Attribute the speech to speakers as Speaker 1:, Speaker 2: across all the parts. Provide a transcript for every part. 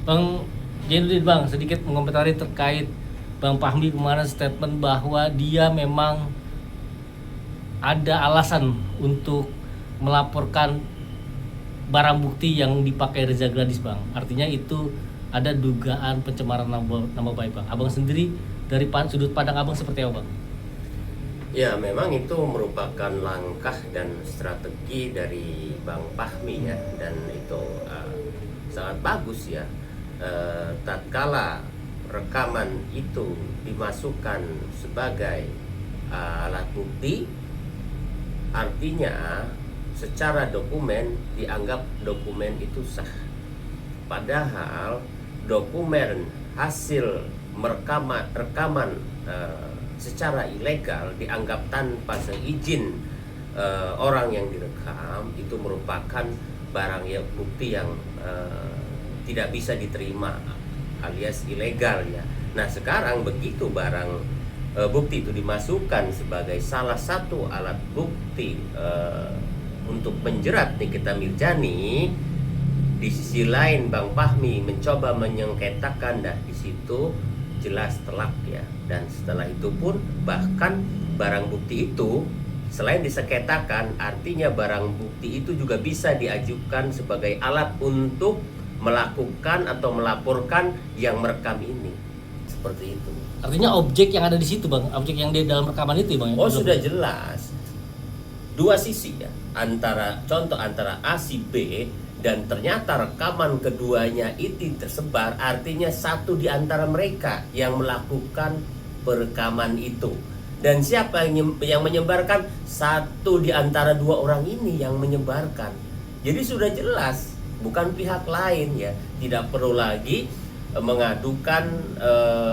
Speaker 1: Bang Jainuddin, Bang, sedikit mengomentari terkait Bang Fahmi kemarin statement bahwa dia memang ada alasan untuk melaporkan barang bukti yang dipakai Reza Gladys, Bang. Artinya itu ada dugaan pencemaran nama baik, Bang. Abang sendiri dari sudut pandang Abang seperti apa, Bang?
Speaker 2: Ya, memang itu merupakan langkah dan strategi dari Bang Fahmi ya, dan itu sangat bagus ya. Tatkala rekaman itu dimasukkan sebagai alat bukti, artinya secara dokumen dianggap dokumen itu sah. Padahal dokumen hasil rekaman secara ilegal dianggap tanpa seizin orang yang direkam, itu merupakan barang bukti yang tidak bisa diterima alias ilegal ya. Nah, sekarang begitu barang bukti itu dimasukkan sebagai salah satu alat bukti untuk menjerat Nikita Mirzani, di sisi lain Bang Fahmi mencoba menyengketakan, dan di situ jelas telak ya. Dan setelah itu pun bahkan barang bukti itu selain disengketakan, artinya barang bukti itu juga bisa diajukan sebagai alat untuk melakukan atau melaporkan yang merekam ini. Seperti itu.
Speaker 1: Artinya objek yang ada di situ, Bang, objek yang di dalam rekaman itu, Bang.
Speaker 2: Oh, sudah jelas. Dua sisi ya. Contoh antara A si B, dan ternyata rekaman keduanya itu tersebar, artinya satu di antara mereka yang melakukan perekaman itu. Dan siapa yang menyebarkan? Satu di antara dua orang ini yang menyebarkan. Jadi sudah jelas, bukan pihak lain ya. Tidak perlu lagi mengadukan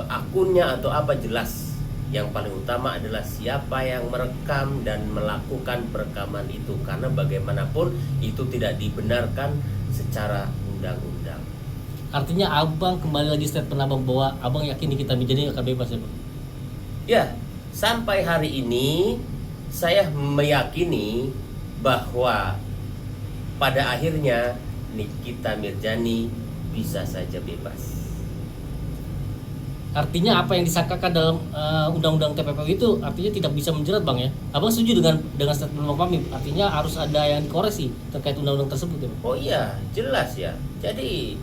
Speaker 2: akunnya atau apa, jelas. Yang paling utama adalah siapa yang merekam dan melakukan perekaman itu, karena bagaimanapun itu tidak dibenarkan secara undang-undang.
Speaker 1: Artinya Abang kembali lagi statement Abang bahwa Abang yakin Nikita Mirzani akan bebas ya, Bang?
Speaker 2: Ya, sampai hari ini saya meyakini bahwa pada akhirnya Nikita Mirzani bisa saja bebas.
Speaker 1: Artinya apa yang disangkakan dalam undang-undang TPPU itu artinya tidak bisa menjerat, Bang ya? Abang setuju dengan statement Bang Fahmi? Artinya harus ada yang dikoreksi terkait undang-undang tersebut ya, Bang?
Speaker 2: Oh iya, jelas ya. Jadi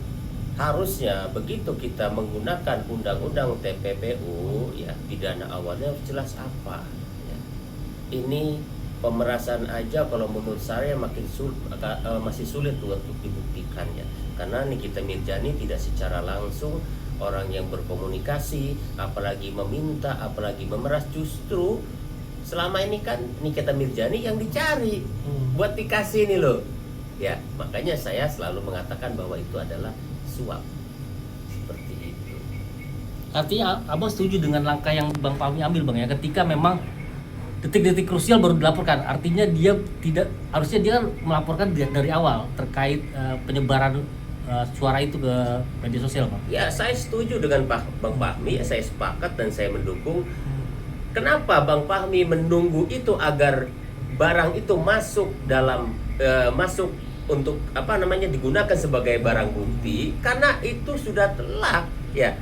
Speaker 2: harusnya begitu kita menggunakan undang-undang TPPU ya, pidana awalnya jelas apa ya. Ini pemerasan aja kalau menurut saya masih sulit untuk dibuktikan ya. Karena Nikita Mirzani tidak secara langsung orang yang berkomunikasi, apalagi meminta, apalagi memeras. Justru selama ini kan Nikita Mirzani yang dicari buat dikasih nih loh ya. Makanya saya selalu mengatakan bahwa itu adalah suap. Seperti itu.
Speaker 1: Artinya Abang setuju dengan langkah yang Bang Fahmi ambil, Bang ya, ketika memang detik-detik krusial baru dilaporkan. Artinya harusnya dia melaporkan dari awal terkait penyebaran suara itu ke media sosial, Bang.
Speaker 2: Ya, saya setuju dengan Bang Fahmi, saya sepakat dan saya mendukung. Kenapa Bang Fahmi menunggu itu agar barang itu masuk untuk digunakan sebagai barang bukti? Karena itu sudah telak ya.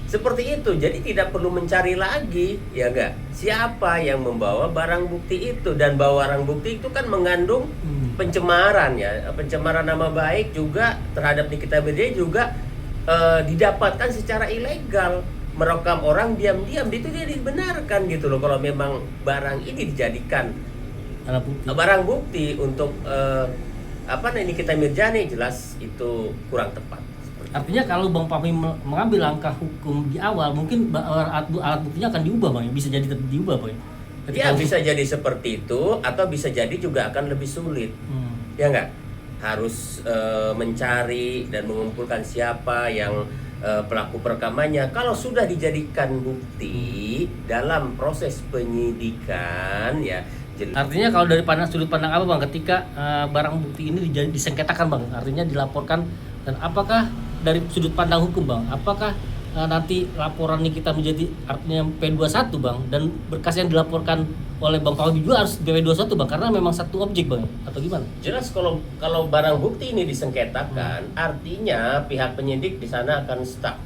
Speaker 2: Seperti itu, jadi tidak perlu mencari lagi, ya enggak? Siapa yang membawa barang bukti itu, dan bawa barang bukti itu kan mengandung pencemaran ya, pencemaran nama baik juga terhadap Nikita Mirzani juga didapatkan secara ilegal. Merekam orang diam-diam, itu dia dibenarkan gitu loh. Kalau memang barang ini dijadikan barang bukti untuk Nikita Mirzani, jelas itu kurang tepat.
Speaker 1: Artinya kalau Bang Fahmi mengambil langkah hukum di awal, mungkin alat buktinya akan diubah, Bang. Bisa jadi diubah, Bang.
Speaker 2: Ya, bisa jadi seperti itu, atau bisa jadi juga akan lebih sulit. Ya enggak? Harus mencari dan mengumpulkan siapa yang pelaku perekamannya. Kalau sudah dijadikan bukti dalam proses penyidikan ya.
Speaker 1: Artinya kalau dari sudut pandang apa, Bang, ketika barang bukti ini disengketakan, Bang, artinya dilaporkan, dan apakah dari sudut pandang hukum, Bang, apakah nanti laporan ini kita menjadi artinya P21 Bang, dan berkas yang dilaporkan oleh Bang Fahmi juga harus P21 Bang, karena memang satu objek Bang, atau gimana?
Speaker 2: Jelas kalau barang bukti ini disengketakan, artinya pihak penyidik di sana akan stuck,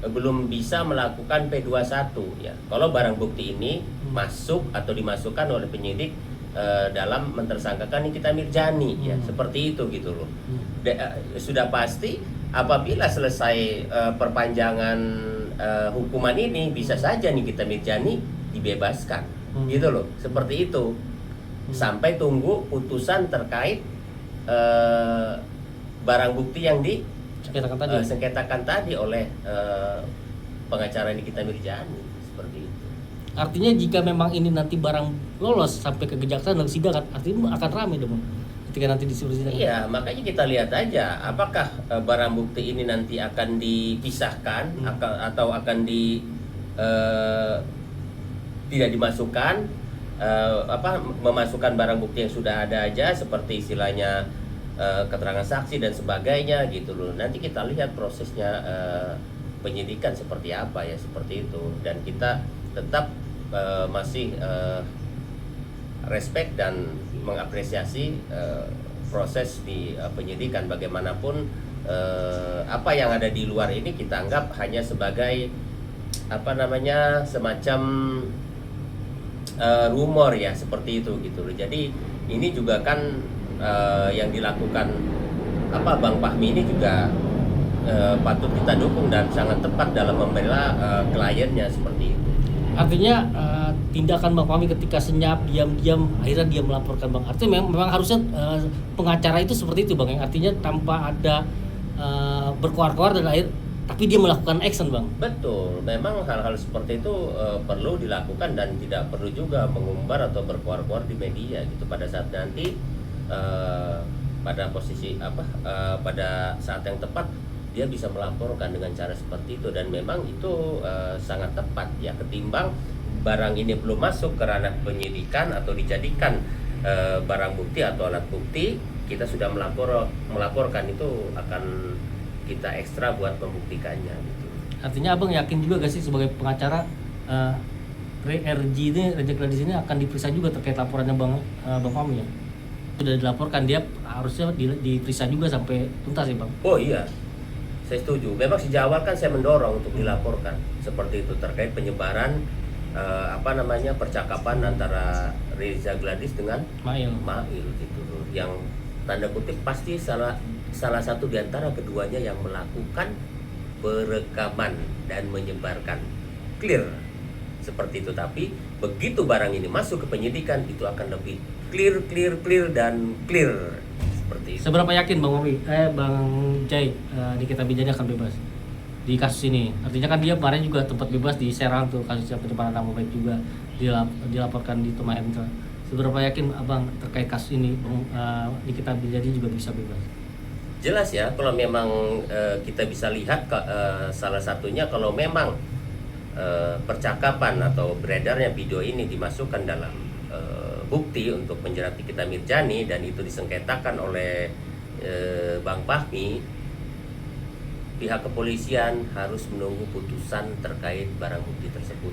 Speaker 2: belum bisa melakukan P21 ya. Kalau barang bukti ini masuk atau dimasukkan oleh penyidik dalam mentersangkakan Nikita Mirzani ya, seperti itu gitu loh. Sudah pasti apabila selesai perpanjangan hukuman ini, bisa saja Nikita Mirzani dibebaskan gitu loh, seperti itu, sampai tunggu putusan terkait barang bukti yang disengketakan tadi oleh pengacara Nikita Mirzani, seperti itu.
Speaker 1: Artinya jika memang ini nanti barang lolos sampai ke kejaksaan dan sidang, artinya akan ramai dong ketika nanti disuruh sidang.
Speaker 2: Iya, makanya kita lihat aja apakah barang bukti ini nanti akan dipisahkan atau akan tidak dimasukkan, memasukkan barang bukti yang sudah ada aja, seperti istilahnya keterangan saksi dan sebagainya gitu loh. Nanti kita lihat prosesnya penyidikan seperti apa ya, seperti itu. Dan kita tetap masih respect dan mengapresiasi proses di penyidikan. Bagaimanapun apa yang ada di luar ini kita anggap hanya sebagai semacam rumor ya, seperti itu gitu loh. Jadi ini juga kan yang dilakukan Bang Fahmi ini juga patut kita dukung dan sangat tepat dalam membela kliennya, seperti itu.
Speaker 1: Artinya tindakan Bang Fahmi ketika senyap, diam-diam, akhirnya dia melaporkan Bang. Artinya memang harusnya pengacara itu seperti itu Bang, yang artinya tanpa ada berkoar-koar dan tapi dia melakukan action Bang.
Speaker 2: Betul, memang hal-hal seperti itu perlu dilakukan dan tidak perlu juga mengumbar atau berkoar-koar di media gitu. Pada saat nanti pada posisi pada saat yang tepat dia bisa melaporkan dengan cara seperti itu, dan memang itu sangat tepat ya, ketimbang barang ini belum masuk ke ranah penyidikan atau dijadikan barang bukti atau alat bukti, kita sudah melaporkan, itu akan kita ekstra buat membuktikannya gitu.
Speaker 1: Artinya Abang yakin juga gak sih sebagai pengacara RG ini, Raja Gladys ini akan diperiksa juga terkait laporannya Bang Fahmi ya? Sudah dilaporkan, dia harusnya diperiksa juga sampai tuntas ya Bang?
Speaker 2: Oh iya, saya setuju. Memang sejak awal kan saya mendorong untuk dilaporkan seperti itu, terkait penyebaran percakapan antara Reza Gladys dengan Mail gitu loh, yang tanda kutip pasti salah satu di antara keduanya yang melakukan perekaman dan menyebarkan, clear seperti itu. Tapi begitu barang ini masuk ke penyidikan, itu akan lebih clear dan clear, seperti itu.
Speaker 1: Seberapa yakin Bang Jai Nikita Mirzani akan bebas di kasus ini? Artinya kan dia kemarin juga tempat bebas di Serang tuh, kasus pencemaran nama baik juga dilaporkan di Toma MK. Seberapa yakin Abang terkait kasus ini Nikita Mirzani juga bisa bebas?
Speaker 2: Jelas ya, kalau memang kita bisa lihat salah satunya, kalau memang percakapan atau beredarnya video ini dimasukkan dalam bukti untuk menjerat Nikita Mirzani dan itu disengketakan oleh Bang Fahmi, pihak kepolisian harus menunggu putusan terkait barang bukti tersebut.